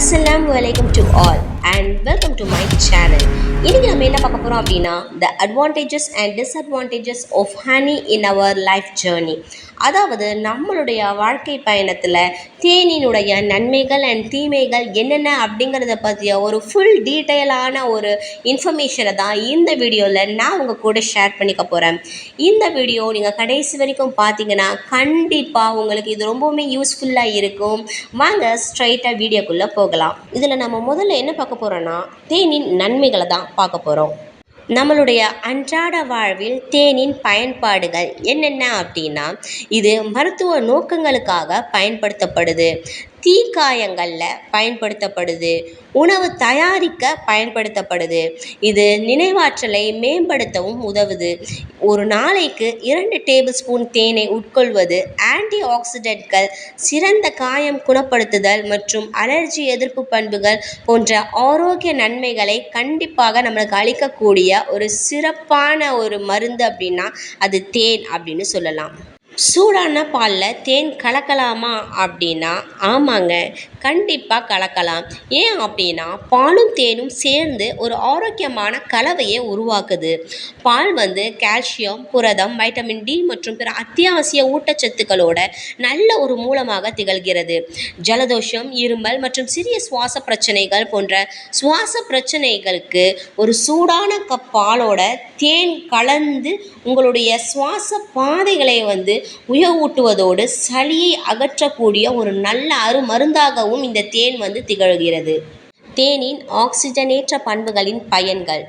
Assalamu alaikum to all and welcome to my channel. இன்னைக்கு நம்ம என்ன பார்க்க போறோம் அப்படின்னா the advantages and disadvantages of honey in our life journey. அதாவது நம்மளுடைய வாழ்க்கை பயணத்தில் தேனினுடைய நன்மைகள் அண்ட் தீமைகள் என்னென்ன அப்படிங்கிறத பற்றிய ஒரு ஃபுல் டீட்டெயிலான ஒரு இன்ஃபர்மேஷனை தான் இந்த வீடியோவில் நான் உங்கள் கூட ஷேர் பண்ணிக்க போகிறேன். இந்த வீடியோ நீங்கள் கடைசி வரைக்கும் பார்த்தீங்கன்னா கண்டிப்பாக உங்களுக்கு இது ரொம்பவுமே யூஸ்ஃபுல்லாக இருக்கும். வாங்க ஸ்ட்ரைட்டாக வீடியோக்குள்ளே போகலாம். இதில் நம்ம முதல்ல என்ன பார்க்க போகிறோன்னா தேனின் நன்மைகளை தான் பார்க்க போகிறோம். நம்மளுடைய அன்றாட வாழ்வில் தேனின் பயன்பாடுகள் என்னென்ன அப்படின்னா, இது மருத்துவ நோக்கங்களுக்காக பயன்படுத்தப்படுது, தீக்காயங்களில் பயன்படுத்தப்படுது, உணவு தயாரிக்க பயன்படுத்தப்படுது, இது நினைவாற்றலை மேம்படுத்தவும் உதவுது. ஒரு நாளைக்கு 2 டேபிள் ஸ்பூன் தேனை உட்கொள்வது ஆன்டி ஆக்சிடென்ட்கள், சிறந்த காயம் குணப்படுத்துதல் மற்றும் அலர்ஜி எதிர்ப்பு பண்புகள் போன்ற ஆரோக்கிய நன்மைகளை கண்டிப்பாக நம்மளுக்கு அளிக்கக்கூடிய ஒரு சிறப்பான ஒரு மருந்து அப்படின்னா அது தேன் அப்படின்னு சொல்லலாம். சூடான பாலில் தேன் கலக்கலாமா அப்படின்னா ஆமாங்க, கண்டிப்பாக கலக்கலாம். ஏன் அப்படின்னா பாலும் தேனும் சேர்ந்து ஒரு ஆரோக்கியமான கலவையை உருவாக்குது. பால் கால்சியம், புரதம், வைட்டமின் டி மற்றும் பிற அத்தியாவசிய ஊட்டச்சத்துக்களோட நல்ல ஒரு மூலமாக திகழ்கிறது. ஜலதோஷம், இருமல் மற்றும் சிறிய சுவாச பிரச்சனைகள் போன்ற சுவாச பிரச்சனைகளுக்கு ஒரு சூடான கப் பாலோட தேன் கலந்து உங்களுடைய சுவாச பாதைகளை உயர்வூட்டுவதோடு சளியை அகற்றக்கூடிய ஒரு நல்ல அருமருந்தாகவும் இந்த தேன் திகழ்கிறது. தேனின் ஆக்சிஜனேற்ற பண்புகளின் பயன்கள்.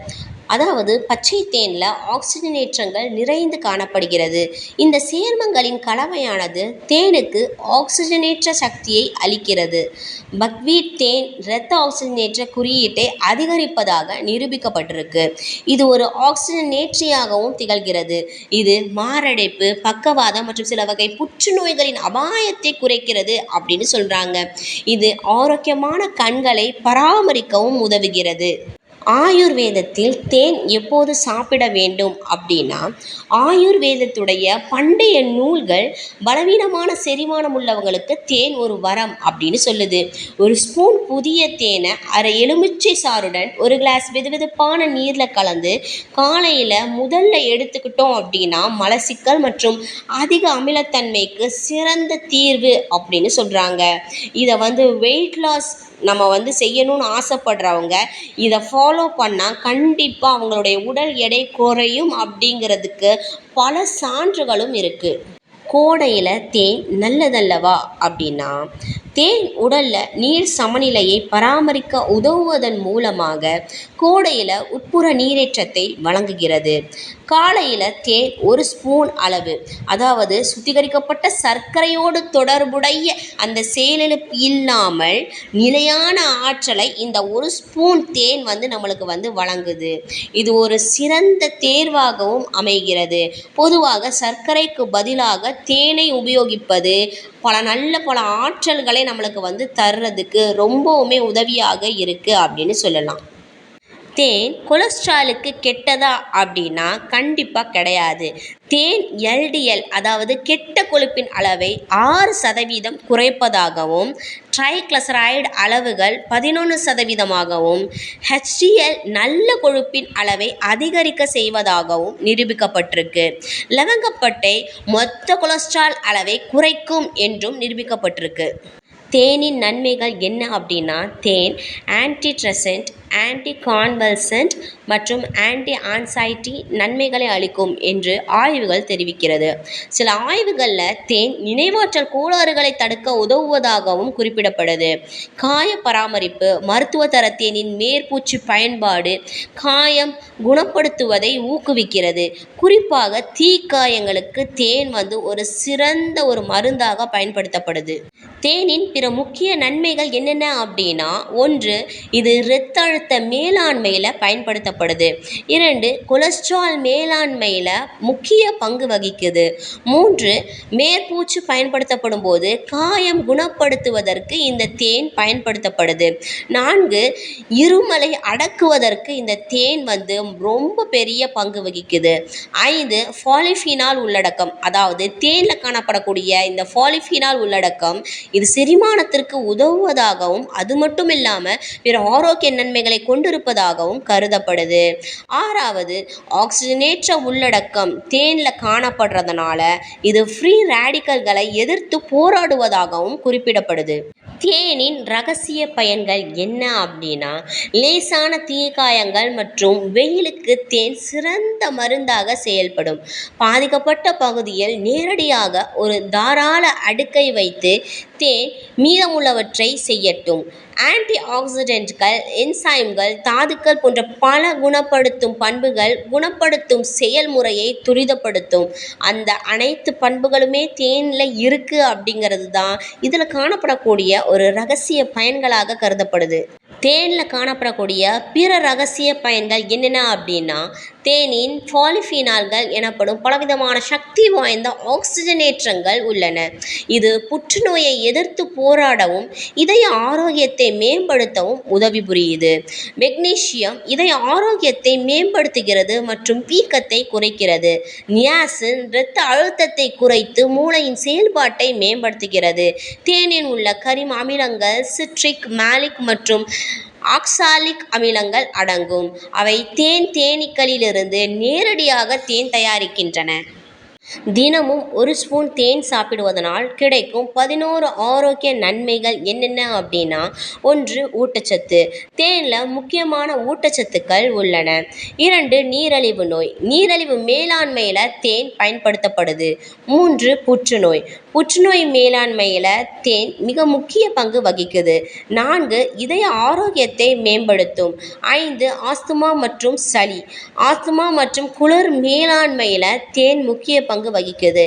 அதாவது பச்சை தேனில் ஆக்சிஜனேற்றங்கள் நிறைந்து காணப்படுகிறது. இந்த சேர்மங்களின் கலவையானது தேனுக்கு ஆக்சிஜனேற்ற சக்தியை அளிக்கிறது. பக்வீட் தேன் இரத்த ஆக்சிஜனேற்ற குறியீட்டை அதிகரிப்பதாக நிரூபிக்கப்பட்டிருக்கு. இது ஒரு ஆக்சிஜனேற்றியாகவும் திகழ்கிறது. இது மாரடைப்பு, பக்கவாதம் மற்றும் சில வகை புற்றுநோய்களின் அபாயத்தை குறைக்கிறது அப்படின்னு சொல்றாங்க. இது ஆரோக்கியமான கண்களை பராமரிக்கவும் உதவுகிறது. ஆயுர்வேதத்தில் தேன் எப்போது சாப்பிட வேண்டும் அப்படின்னா, ஆயுர்வேதத்துடைய பண்டைய நூல்கள் பலவீனமான செரிமானம் உள்ளவங்களுக்கு தேன் ஒரு வரம் அப்படின்னு சொல்லுது. ஒரு ஸ்பூன் புதிய தேனை அரை எலுமிச்சை சாறுடன் ஒரு கிளாஸ் வெதுவெதுப்பான நீரில் கலந்து காலையில் முதல்ல எடுத்துக்கிட்டோம் அப்படின்னா மலச்சிக்கல் மற்றும் அதிக அமிலத்தன்மைக்கு சிறந்த தீர்வு அப்படின்னு சொல்கிறாங்க. இதை வெயிட் லாஸ் நம்ம செய்யணும்னு ஆசைப்படுறவங்க இதை ஃபாலோ பண்ணால் கண்டிப்பாக அவங்களுடைய உடல் எடை குறையும் அப்படிங்கிறதுக்கு பல சான்றுகளும் இருக்குது. கோடையில் தேன் நல்லதல்லவா அப்படின்னா, தேன் உடலில் நீர் சமநிலையை பராமரிக்க உதவுவதன் மூலமாக கோடையில் உட்புற நீரேற்றத்தை வழங்குகிறது. காலையில் தேன் ஒரு ஸ்பூன் அளவு, அதாவது சுத்திகரிக்கப்பட்ட சர்க்கரையோடு தொடர்புடைய அந்த செயலிழப்பு இல்லாமல் நிலையான ஆற்றலை இந்த ஒரு ஸ்பூன் தேன் நம்மளுக்கு வழங்குது. இது ஒரு சிறந்த தேர்வாகவும் அமைகிறது. பொதுவாக சர்க்கரைக்கு பதிலாக தேனை உபயோகிப்பது பல ஆற்றல்களை நம்மளுக்கு தர்றதுக்கு ரொம்பவுமே உதவியாக இருக்குது அப்படின்னு சொல்லலாம். தேன் கொலஸ்ட்ராலுக்கு கெட்டதா அப்படின்னா கண்டிப்பாக கிடையாது. தேன் எல்டிஎல் அதாவது கெட்ட கொழுப்பின் அளவை 6% குறைப்பதாகவும், ட்ரைக்ளசரைடு அளவுகள் 11%ஆகவும், ஹெச்டிஎல் நல்ல கொழுப்பின் அளவை அதிகரிக்க செய்வதாகவும் நிரூபிக்கப்பட்டிருக்கு. லவங்கப்பட்டை மொத்த கொலஸ்ட்ரால் அளவை குறைக்கும் என்றும் நிரூபிக்கப்பட்டிருக்கு. தேனின் நன்மைகள் என்ன அப்படின்னா, தேன் ஆன்டிட்ரசன்ட், ஆன்டி கான்வல்சன்ட் மற்றும் ஆன்டி ஆன்சைட்டி நன்மைகளை அளிக்கும் என்று ஆய்வுகள் தெரிவிக்கிறது. சில ஆய்வுகளில் தேன் நினைவாற்றல் கோளாறுகளை தடுக்க உதவுவதாகவும் குறிப்பிடப்படுது. காய பராமரிப்பு, மருத்துவ தர தேனின் மேற்பூச்சு பயன்பாடு காயம் குணப்படுத்துவதை ஊக்குவிக்கிறது. குறிப்பாக தீக்காயங்களுக்கு தேன் ஒரு சிறந்த ஒரு மருந்தாக பயன்படுத்தப்படுது. தேனின் பிற முக்கிய நன்மைகள் என்னென்ன அப்படின்னா, 1, இது இரத்த அழுத்த மேலாண்மையில் பயன்படுத்தப்படுது. 2 கொலஸ்ட்ரால் மேலாண்மையில் முக்கிய பங்கு வகிக்குது. 3 மேற்பூச்சு பயன்படுத்தப்படும் போது காயம் குணப்படுத்துவதற்கு இந்த தேன் பயன்படுத்தப்படுது. 4 இருமலை அடக்குவதற்கு இந்த தேன் ரொம்ப பெரிய பங்கு வகிக்குது. 5 பாலிஃபினால் உள்ளடக்கம், அதாவது தேனில் காணப்படக்கூடிய இந்த பாலிஃபினால் உள்ளடக்கம் இது செரிமானத்திற்கு உதவுவதாகவும் அது மட்டும் இல்லாமல் பிற ஆரோக்கிய நன்மைகளை கொண்டிருப்பதாகவும் கருதப்படுது. 6 ஆக்சிஜனேற்ற உள்ளடக்கம் தேனில் காணப்படுறதுனால இது ஃப்ரீ ரேடிக்கல்களை எதிர்த்து போராடுவதாகவும் குறிப்பிடப்படுது. தேனின் ரகசிய பயன்கள் என்ன அப்படின்னா, லேசான தீக்காயங்கள் மற்றும் வெயிலுக்கு தேன் சிறந்த மருந்தாக செயல்படும். பாதிக்கப்பட்ட பகுதியில் நேரடியாக ஒரு தாராள அடுக்கை வைத்து தேன் மீதமுள்ளவற்றை செய்யட்டும். ஆன்டி ஆக்சிடென்ட்கள், என்சைம்கள், தாதுக்கள் போன்ற பல குணப்படுத்தும் பண்புகள் குணப்படுத்தும் செயல்முறையை துரிதப்படுத்தும். அந்த அனைத்து பண்புகளுமே தேனில் இருக்குது அப்படிங்கிறது தான் இதில் காணப்படக்கூடிய ஒரு ரகசிய பயன்களாக கருதப்படுது. தேனில் காணப்படக்கூடிய பிற ரகசிய பயன்கள் என்னென்ன அப்படின்னா, தேனின் பாலிஃபினால்கள் எனப்படும் பலவிதமான சக்தி வாய்ந்த ஆக்சிஜனேற்றங்கள் உள்ளன. இது புற்றுநோயை எதிர்த்து போராடவும் இதய ஆரோக்கியத்தை மேம்படுத்தவும் உதவி புரியுது. மெக்னீசியம் இதய ஆரோக்கியத்தை மேம்படுத்துகிறது மற்றும் வீக்கத்தை குறைக்கிறது. நியாசின் இரத்த அழுத்தத்தை குறைத்து மூளையின் செயல்பாட்டை மேம்படுத்துகிறது. தேனில் உள்ள கரிம அமிலங்கள் சிட்ரிக், மாலிக் மற்றும் ஆக்சாலிக் அமிலங்கள் அடங்கும். அவை தேனீக்களிலிருந்து நேரடியாக தேன் தயாரிக்கின்றன. தினமும் 1 ஸ்பூன் தேன் சாப்பிடுவதனால் கிடைக்கும் 11 ஆரோக்கிய நன்மைகள் என்னென்ன அப்படின்னா, 1 ஊட்டச்சத்து. தேனில் முக்கியமான ஊட்டச்சத்துக்கள் உள்ளன. 2 நீரிழிவு நோய், நீரிழிவு மேலாண்மையில் தேன் பயன்படுத்தப்படுது. 3 புற்றுநோய், புற்றுநோய் மேலாண்மையில் தேன் மிக முக்கிய பங்கு வகிக்குது. 4 இதய ஆரோக்கியத்தை மேம்படுத்தும். 5 ஆஸ்துமா மற்றும் சளி, ஆஸ்துமா மற்றும் குளிர் மேலாண்மையில் தேன் முக்கிய பங்கு வகிக்குது.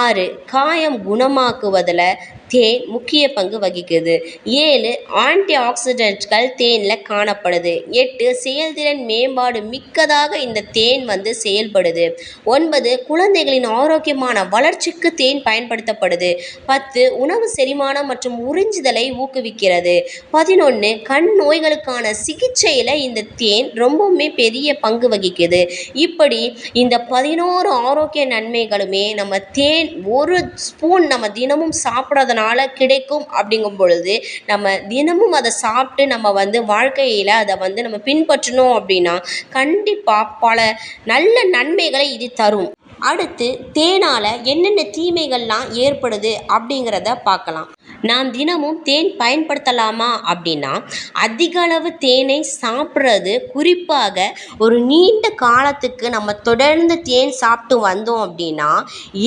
6 காயம் குணமாக்குவதில் தேன் முக்கிய பங்கு வகிக்குது. 7 ஆன்டி ஆக்சிடென்ட்கள் தேனில் காணப்படுது. 8 செயல்திறன் மேம்பாடு மிக்கதாக இந்த தேன் செயல்படுது. 9 குழந்தைகளின் ஆரோக்கியமான வளர்ச்சிக்கு தேன் பயன்படுத்தப்படுது. 10 உணவு செரிமானம் மற்றும் உறிஞ்சுதலை ஊக்குவிக்கிறது. 11 கண் நோய்களுக்கான சிகிச்சையில் இந்த தேன் ரொம்பவுமே பெரிய பங்கு வகிக்குது. இப்படி இந்த 11 ஆரோக்கிய நன்மைகளுமே நம்ம தேன் 1 ஸ்பூன் நம்ம தினமும் சாப்பிட்றதுனால கிடைக்கும். அப்படிங்கும் பொழுது நம்ம தினமும் அதை சாப்பிட்டு நம்ம வாழ்க்கையில் அதை நம்ம பின்பற்றணும் அப்படின்னா கண்டிப்பாக பல நல்ல நன்மைகளை இது தரும். அடுத்து தேனால் என்னென்ன தீமைகள்லாம் ஏற்படுது அப்படிங்கிறத பார்க்கலாம். நாம் தினமும் தேன் பயன்படுத்தலாமா அப்படின்னா, அதிக அளவு தேனை சாப்பிட்றது, குறிப்பாக ஒரு நீண்ட காலத்துக்கு நம்ம தொடர்ந்து தேன் சாப்பிட்டு வந்தோம் அப்படின்னா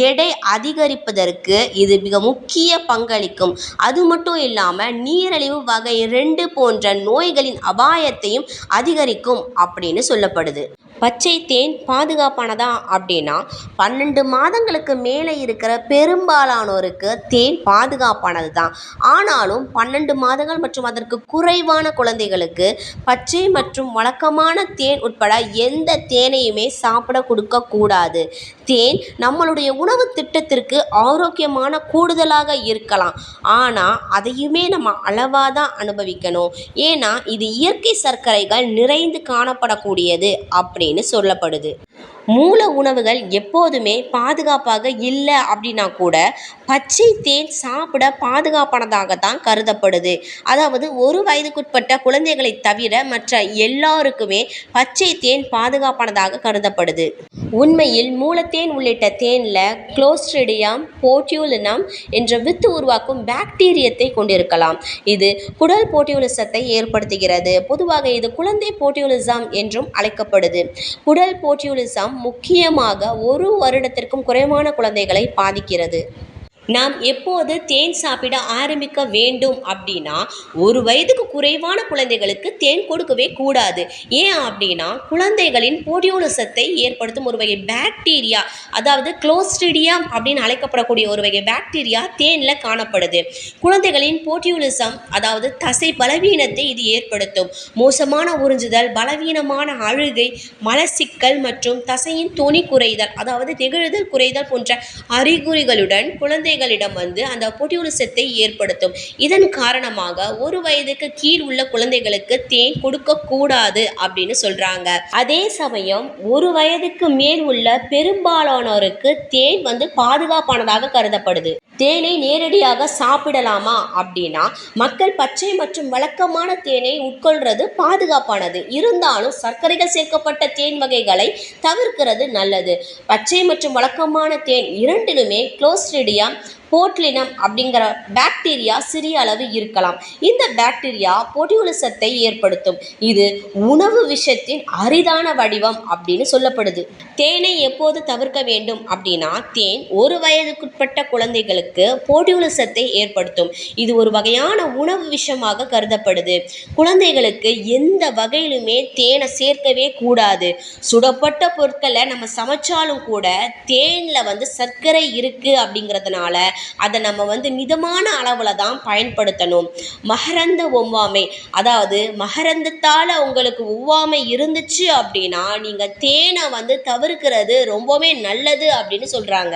எடை அதிகரிப்பதற்கு இது மிக முக்கிய பங்களிக்கும். அது மட்டும் இல்லாமல் நீரிழிவு வகை 2 போன்ற நோய்களின் அபாயத்தையும் அதிகரிக்கும் அப்படின்னு சொல்லப்படுது. பச்சை தேன் பாதுகாப்பானதா அப்படின்னா, 12 மாதங்களுக்கு மேலே இருக்கிற பெரும்பாலானோருக்கு தேன் பாதுகாப்பானது தான். ஆனாலும் 12 மாதங்கள் மற்றும் அதற்கு குறைவான குழந்தைகளுக்கு பச்சை மற்றும் வழக்கமான தேன் உட்பட எந்த தேனையுமே சாப்பிட கொடுக்கக்கூடாது. தேன் நம்மளுடைய உணவு திட்டத்திற்கு ஆரோக்கியமான கூடுதலாக இருக்கலாம், ஆனால் அதையுமே நம்ம அளவாக தான் அனுபவிக்கணும். ஏன்னா இது இயற்கை சர்க்கரைகள் நிறைந்து காணப்படக்கூடியது அப்படின்னு சொல்லப்படுது. மூல உணவுகள் எப்போதுமே பாதுகாப்பாக இல்லை அப்படின்னா கூட பச்சை தேன் சாப்பிட பாதுகாப்பானதாக தான் கருதப்படுது. அதாவது 1 வயதுக்குட்பட்ட குழந்தைகளை தவிர மற்ற எல்லாருக்குமே பச்சை தேன் பாதுகாப்பானதாக கருதப்படுது. உண்மையில் மூலத்தேன் உள்ளிட்ட தேனில் குளோஸ்ட்ரிடியம் போட்டியுலினம் என்ற வித்து உருவாக்கும் பாக்டீரியத்தை கொண்டிருக்கலாம். இது குடல் போட்டியுலிசத்தை ஏற்படுத்துகிறது. பொதுவாக இது குழந்தை போட்டியுலிசம் என்றும் அழைக்கப்படுது. குடல் போட்டியுலிசம் முக்கியமாக 1 வருடத்திற்கும் குறைவான குழந்தைகளை பாதிக்கிறது. நாம் எப்போது தேன் சாப்பிட ஆரம்பிக்க வேண்டும் அப்படின்னா, ஒரு வயதுக்கு குறைவான குழந்தைகளுக்கு தேன் கொடுக்கவே கூடாது. ஏன் அப்படின்னா, குழந்தைகளின் போடியோலிசத்தை ஏற்படுத்தும் ஒரு வகை பாக்டீரியா, அதாவது குளோஸ்ட்ரிடியம் அப்படின்னு அழைக்கப்படக்கூடிய ஒரு வகை பாக்டீரியா தேன்ல காணப்படுது. குழந்தைகளின் போடியோலிசம், அதாவது தசை பலவீனத்தை இது ஏற்படுத்தும். மோசமான உறிஞ்சுதல், பலவீனமான அழுகை, மலச்சிக்கல் மற்றும் தசையின் தொனி குறைதல், அதாவது நெகிழுதல் குறைதல் போன்ற அறிகுறிகளுடன் குழந்தைகளிடம் அந்த போடியோலிசத்தை ஏற்படுத்தும். இதன் காரணமாக ஒரு வயதுக்கு கீழ் உள்ள குழந்தைகளுக்கு தேன் கொடுக்க கூடாது அப்படின்னு சொல்றாங்க. அதே சமயம் ஒரு வயதுக்கு மேல் உள்ள பெரும்பாலானோருக்கு தேன் பாதுகாப்பானதாக கருதப்படுது. தேனை நேரடியாக சாப்பிடலாமா அப்படின்னா, மக்கள் பச்சை மற்றும் வழக்கமான தேனை உட்கொள்றது பாதுகாப்பானது. இருந்தாலும் சர்க்கரைகள் சேர்க்கப்பட்ட தேன் வகைகளை தவிர்க்கிறது நல்லது. பச்சை மற்றும் வழக்கமான தேன் இரண்டிலுமே குளோஸ்ட்ரிடியம் போட்லினம் அப்படிங்கிற பாக்டீரியா சிறிய அளவு இருக்கலாம். இந்த பாக்டீரியா போடியோலிசத்தை ஏற்படுத்தும். இது உணவு விஷத்தின் அரிதான வடிவம் அப்படின்னு சொல்லப்படுது. தேனை எப்போது தவிர்க்க வேண்டும் அப்படின்னா, தேன் ஒரு வயதுக்குட்பட்ட குழந்தைகளுக்கு போடியோலிசத்தை ஏற்படுத்தும். இது ஒரு வகையான உணவு விஷமாக கருதப்படுது. குழந்தைகளுக்கு எந்த வகையிலுமே தேனை சேர்க்கவே கூடாது. சுடப்பட்ட பொருட்களை நம்ம சமைச்சாலும் கூட தேனில் சர்க்கரை இருக்கு அப்படிங்கிறதுனால அதை நம்ம மிதமான அளவில் தான் பயன்படுத்தணும். மகரந்த ஒவ்வாமை, அதாவது மகரந்தத்தால் உங்களுக்கு ஒவ்வாமை இருந்துச்சு அப்படின்னா நீங்கள் தேனை தவிர்க்கிறது ரொம்பவே நல்லது அப்படின்னு சொல்கிறாங்க.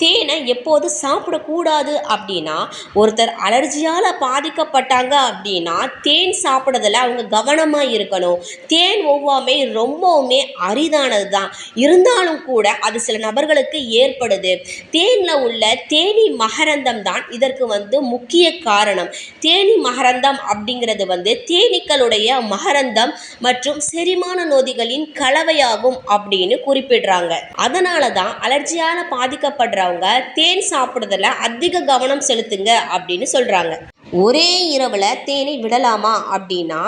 தேனை எப்போது சாப்பிடக்கூடாது அப்படின்னா, ஒருத்தர் அலர்ஜியால் பாதிக்கப்பட்டாங்க அப்படின்னா தேன் சாப்பிட்றதுல அவங்க கவனமாக இருக்கணும். தேன் ஒவ்வாமை ரொம்பவுமே அரிதானது தான். இருந்தாலும் கூட அது சில நபர்களுக்கு ஏற்படுது. தேனில் உள்ள தேனி மகரந்தம் தான் இதற்கு முக்கிய காரணம். தேனி மகரந்தம் அப்படிங்கிறது தேனீக்களுடைய மகரந்தம் மற்றும் செரிமான நொதிகளின் கலவையாகும் அப்படின்னு குறிப்பிடுறாங்க. அதனால தான் அலர்ஜியால் பாதிக்கப்படுறவங்க தேன் சாப்பிடுறதுல அதிக கவனம் செலுத்துங்க அப்படின்னு சொல்றாங்க. ஒரே இரவில் தேனை விடலாமா அப்படின்னா,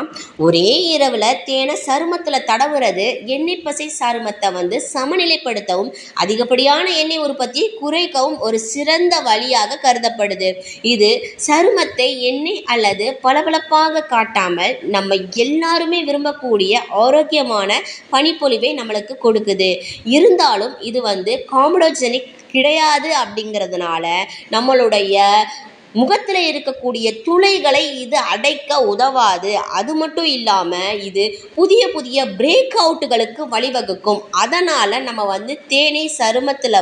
ஒரே இரவில் தேனை சருமத்தில் தடவுறது எண்ணெய் பசை சருமத்தை சமநிலைப்படுத்தவும் அதிகப்படியான எண்ணெய் உற்பத்தியை குறைக்கவும் ஒரு சிறந்த வழியாக கருதப்படுது. இது சருமத்தை எண்ணெய் அல்லது பளபளப்பாக காட்டாமல் நம்ம எல்லாருமே விரும்பக்கூடிய ஆரோக்கியமான பனிப்பொழிவை நம்மளுக்கு கொடுக்குது. இருந்தாலும் இது காமடோஜெனிக் கிடையாது அப்படிங்கிறதுனால நம்மளுடைய முகத்தில் இருக்கக்கூடிய துளைகளை இது அடைக்க உதவாது. அது மட்டும் இல்லாமல் இது புதிய புதிய பிரேக் அவுட்டுகளுக்கு வழிவகுக்கும். அதனால் நம்ம தேனை சருமத்தில்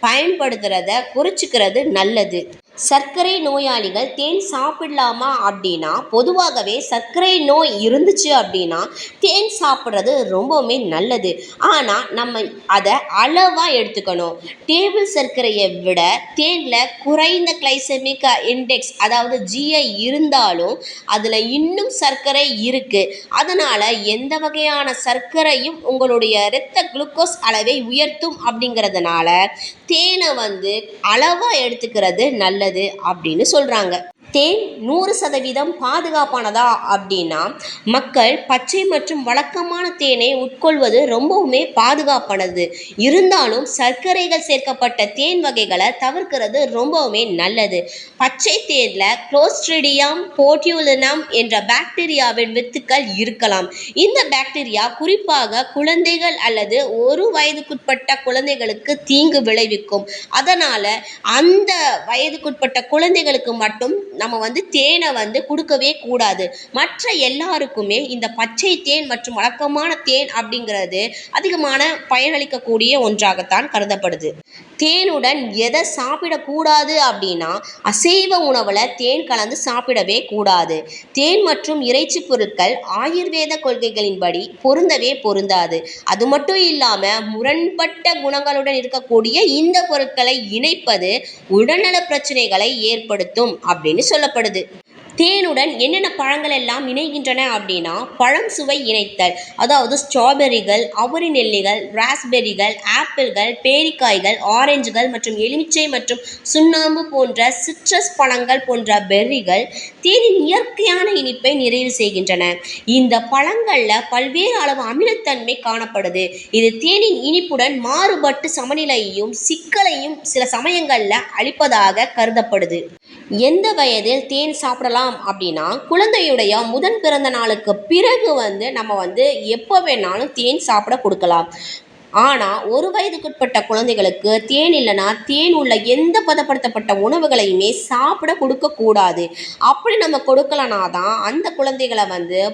பயன்படுத்துகிறத குறைச்சிக்கிறது நல்லது. சர்க்கரை நோயாளிகள் தேன் சாப்பிடலாமா அப்படின்னா, பொதுவாகவே சர்க்கரை நோய் இருந்துச்சு அப்படின்னா தேன் சாப்பிட்றது ரொம்பவுமே நல்லது. ஆனால் நம்ம அதை அளவாக எடுத்துக்கணும். டேபிள் சர்க்கரையை விட தேனில் குறைந்த கிளைசெமிக் இண்டெக்ஸ், அதாவது GI இருந்தாலும் அதில் இன்னும் சர்க்கரை இருக்குது. அதனால் எந்த வகையான சர்க்கரையும் உங்களுடைய இரத்த குளுக்கோஸ் அளவை உயர்த்தும். அப்படிங்கிறதுனால தேனை அளவாக எடுத்துக்கிறது நல்லது அப்படின்னு சொல்கிறாங்க. தேன் 100% பாதுகாப்பானதா அப்படின்னா, மக்கள் பச்சை மற்றும் வழக்கமான தேனை உட்கொள்வது ரொம்பவுமே பாதுகாப்பானது. இருந்தாலும் சர்க்கரைகள் சேர்க்கப்பட்ட தேன் வகைகளை தவிர்க்கிறது ரொம்பவுமே நல்லது. பச்சை தேனில் குளோஸ்ட்ரிடியம் போட்யூலினம் என்ற பாக்டீரியாவின் வித்துக்கள் இருக்கலாம். இந்த பாக்டீரியா குறிப்பாக குழந்தைகள் அல்லது ஒரு வயதுக்குட்பட்ட குழந்தைகளுக்கு தீங்கு விளைவிக்கும். அதனால் அந்த வயதுக்குட்பட்ட குழந்தைகளுக்கு மட்டும் நம்ம தேனை கொடுக்கவே கூடாது. மற்ற எல்லாருக்குமே இந்த பச்சை தேன் மற்றும் வழக்கமான தேன் அப்படிங்கிறது அதிகமான பயனளிக்கக்கூடிய ஒன்றாகத்தான் கருதப்படுது. தேனுடன் எதை சாப்பிடக்கூடாது அப்படின்னா, அசைவ உணவில் தேன் கலந்து சாப்பிடவே கூடாது. தேன் மற்றும் இறைச்சி பொருட்கள் ஆயுர்வேத கொள்கைகளின்படி பொருந்தவே பொருந்தாது. அது மட்டும் இல்லாமல் முரண்பட்ட குணங்களுடன் இருக்கக்கூடிய இந்த பொருட்களை இணைப்பது உடல்நல பிரச்சனைகளை ஏற்படுத்தும் அப்படின்னு சொல்லப்படுது. தேனுடன் என்னென்ன பழங்கள் எல்லாம் இணைகின்றன அப்படின்னா பழம் சுவை இணைத்தல், அதாவது ஸ்ட்ராபெரிகள், அவுரி நெல்லிகள், ராஸ்பெரிகள், ஆப்பிள்கள், பேரிக்காய்கள், ஆரஞ்சுகள் மற்றும் எலுமிச்சை மற்றும் சுண்ணாம்பு போன்ற சிட்ரஸ் பழங்கள் போன்ற பெர்ரிகள் தேனின் இயற்கையான இனிப்பை நிறைவு செய்கின்றன. இந்த பழங்கள்ல பல்வேறு அளவு அமிலத்தன்மை காணப்படுது. இது தேனின் இனிப்புடன் மாறுபட்டு சமநிலையையும் சிக்கலையும் சில சமயங்கள்ல அளிப்பதாக கருதப்படுது. எந்த வயதில் தேன் சாப்பிடலாம் அப்படின்னா குழந்தையுடைய முதன் பிறந்த நாளுக்கு பிறகு நம்ம எப்போ வேணாலும் தேன் சாப்பிட கொடுக்கலாம். ஆனால் ஒரு வயதுக்குட்பட்ட குழந்தைகளுக்கு தேன் இல்லைன்னா தேன் உள்ள எந்த பதப்படுத்தப்பட்ட உணவுகளையுமே சாப்பிட கொடுக்கக்கூடாது. அப்படி நம்ம கொடுக்கலனா தான் அந்த குழந்தைகளை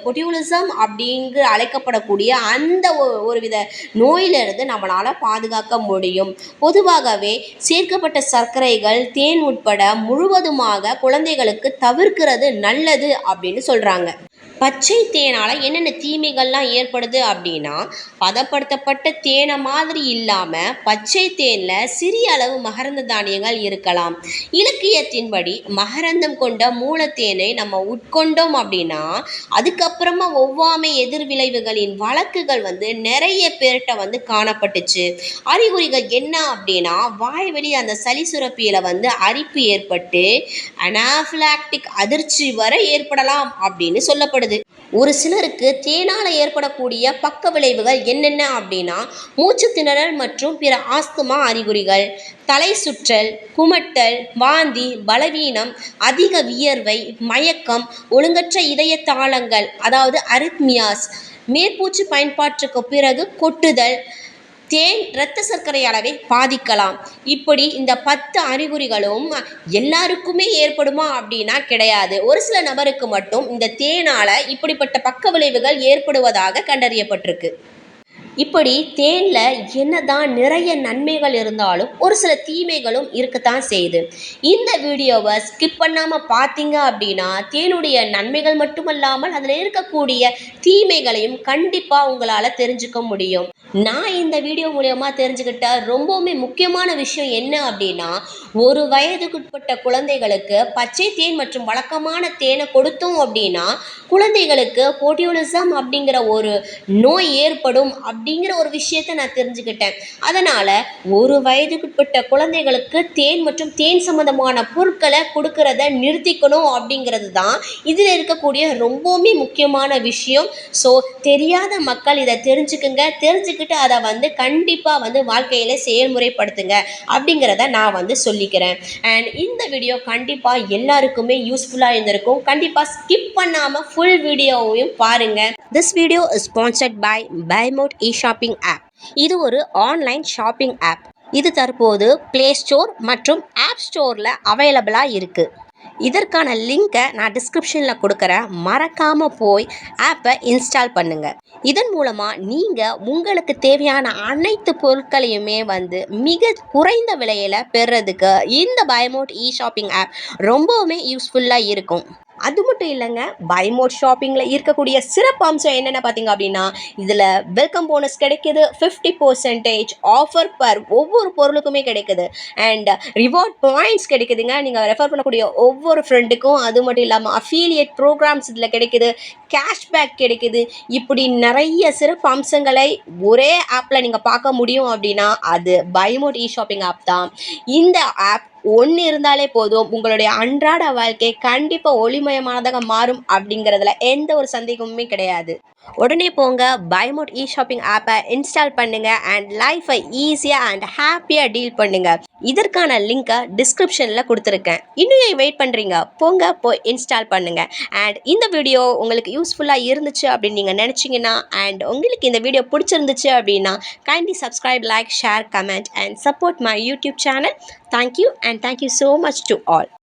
பொட்யூலிசம் அப்படிங்கிற அழைக்கப்படக்கூடிய அந்த ஒரு வித நோயிலிருந்து நம்மளால் பாதுகாக்க முடியும். பொதுவாகவே சேர்க்கப்பட்ட சர்க்கரைகள் தேன் உட்பட முழுவதுமாக குழந்தைகளுக்கு தவிர்க்கிறது நல்லது அப்படின்னு சொல்கிறாங்க. பச்சை தேனால் என்னென்ன தீமைகள்லாம் ஏற்படுது அப்படின்னா பதப்படுத்தப்பட்ட தேனை மாதிரி இல்லாமல் பச்சை தேனில் சிறிய அளவு மகரந்த தானியங்கள் இருக்கலாம். இலக்கியத்தின்படி மகரந்தம் கொண்ட மூலத்தேனை நம்ம உட்கொண்டோம் அப்படின்னா அதுக்கப்புறமா ஒவ்வாமை எதிர்விளைவுகளின் வழக்குகள் நிறைய பேர்கிட்ட காணப்பட்டுச்சு. அறிகுறிகள் என்ன அப்படின்னா வாய்வெளி அந்த சளி சுரப்பியில் அரிப்பு ஏற்பட்டு அனாஃபிலாக்டிக் அதிர்ச்சி வரை ஏற்படலாம் அப்படின்னு சொல்லப்படுது. ஒரு சிலருக்கு தேனால் ஏற்படக்கூடிய பக்க விளைவுகள் என்னென்ன அப்படின்னா மூச்சு திணறல் மற்றும் பிற ஆஸ்துமா அறிகுறிகள், தலை சுற்றல், குமட்டல், வாந்தி, பலவீனம், அதிக வியர்வை, மயக்கம், ஒழுங்கற்ற இதய தாளங்கள் அதாவது அரித்மியாஸ், மேற்பூச்சு பயன்பாட்டுக்கு பிறகு கொட்டுதல். தேன் இரத்த சர்க்கரை அளவை பாதிக்கலாம். இப்படி இந்த 10 அறிகுறிகளும் எல்லாருக்குமே ஏற்படுமா அப்படின்னா கிடையாது. ஒரு சில நபருக்கு மட்டும் இந்த தேனால் இப்படிப்பட்ட பக்க விளைவுகள் ஏற்படுவதாக கண்டறியப்பட்டிருக்கு. இப்படி தேனில் என்னதான் நிறைய நன்மைகள் இருந்தாலும் ஒரு சில தீமைகளும் இருக்கத்தான் செய்யுது. இந்த வீடியோவை ஸ்கிப் பண்ணாமல் பார்த்தீங்க அப்படின்னா தேனுடைய நன்மைகள் மட்டுமல்லாமல் அதில் இருக்கக்கூடிய தீமைகளையும் கண்டிப்பாக உங்களால் தெரிஞ்சுக்க முடியும். நான் இந்த வீடியோ மூலயமா தெரிஞ்சுக்கிட்ட ரொம்பவுமே முக்கியமான விஷயம் என்ன அப்படின்னா ஒரு வயதுக்குட்பட்ட குழந்தைகளுக்கு பச்சை தேன் மற்றும் வழக்கமான தேனை கொடுத்தோம் அப்படின்னா குழந்தைகளுக்கு போட்டியோலிசம் அப்படிங்கிற ஒரு நோய் ஏற்படும் அப்படிங்கிற ஒரு விஷயத்தை நான் தெரிஞ்சுக்கிட்டேன். அதனால் ஒரு வயதுக்குட்பட்ட குழந்தைகளுக்கு தேன் மற்றும் தேன் சம்மந்தமான பொருட்களை கொடுக்கறத நிறுத்திக்கணும் அப்படிங்கிறது தான் இதில் இருக்கக்கூடிய ரொம்பவுமே முக்கியமான விஷயம். ஸோ தெரியாத மக்கள் இதை தெரிஞ்சுக்கிட்டு அதை கண்டிப்பாக வாழ்க்கையில் செயல்முறைப்படுத்துங்க அப்படிங்கிறத நான் சொல்லிக்கிறேன். அண்ட் இந்த வீடியோ கண்டிப்பாக எல்லாருக்குமே யூஸ்ஃபுல்லாக இருந்திருக்கும். கண்டிப்பாக ஸ்கிப் பண்ணாமல் ஃபுல் வீடியோவையும் பாருங்கள். This video is sponsored by பைமோட் இ-ஷாப்பிங் ஆப். இது ஒரு ஆன்லைன் ஷாப்பிங் ஆப். இது தற்போது ப்ளே ஸ்டோர் மற்றும் ஆப் ஸ்டோரில் அவைலபிளாக இருக்குது. இதற்கான லிங்கை நான் டிஸ்கிரிப்ஷனில் கொடுக்குறேன். மறக்காமல் போய் ஆப்பை இன்ஸ்டால் பண்ணுங்கள். இதன் மூலமாக நீங்கள் உங்களுக்கு தேவையான அனைத்து பொருட்களையுமே மிக குறைந்த விலையில் பெறுறதுக்கு இந்த பைமோட் இ-ஷாப்பிங் ஆப் ரொம்பவுமே யூஸ்ஃபுல்லாக இருக்கும். அது மட்டும் இல்லைங்க, பைமோட் ஷாப்பிங்கில் இருக்கக்கூடிய சிறப்பு அம்சம் என்னென்ன பார்த்தீங்க அப்படின்னா இதில் வெல்கம் போனஸ் கிடைக்கிது, 50% ஆஃபர் பர் ஒவ்வொரு பொருளுக்குமே கிடைக்குது. அண்ட் ரிவார்ட் பாயிண்ட்ஸ் கிடைக்குதுங்க நீங்கள் ரெஃபர் பண்ணக்கூடிய ஒவ்வொரு ஃப்ரெண்டுக்கும். அது மட்டும் இல்லாமல் அஃபீலியேட் ப்ரோக்ராம்ஸ் இதில் கிடைக்குது, கேஷ்பேக் கிடைக்குது. இப்படி நிறைய சிறப்பு அம்சங்களை ஒரே ஆப்பில் நீங்கள் பார்க்க முடியும் அப்படின்னா அது பைமோட் இ-ஷாப்பிங் ஆப் தான். இந்த ஆப் ஒன்று இருந்தாலே போதும் உங்களுடைய அன்றாட வாழ்க்கை கண்டிப்பாக ஒளிமயமானதாக மாறும் அப்படிங்கிறதுல எந்த ஒரு சந்தேகமுமே கிடையாது. உடனே போங்க, பைமோட் இ-ஷாப்பிங் ஆப்பை இன்ஸ்டால் பண்ணுங்கள் அண்ட் லைஃப்பை ஈஸியாக அண்ட் ஹாப்பியாக டீல் பண்ணுங்கள். இதற்கான லிங்க்கை டிஸ்கிரிப்ஷனில் கொடுத்துருக்கேன். இன்னும் வெயிட் பண்ணுறீங்க, போய் இன்ஸ்டால் பண்ணுங்கள். அண்ட் இந்த வீடியோ உங்களுக்கு யூஸ்ஃபுல்லாக இருந்துச்சு அப்படின்னு நீங்கள் நினச்சிங்கன்னா அண்ட் உங்களுக்கு இந்த வீடியோ பிடிச்சிருந்துச்சு அப்படின்னா kindly subscribe, like, share, comment and support my YouTube channel. Thank you and thank you so much to all.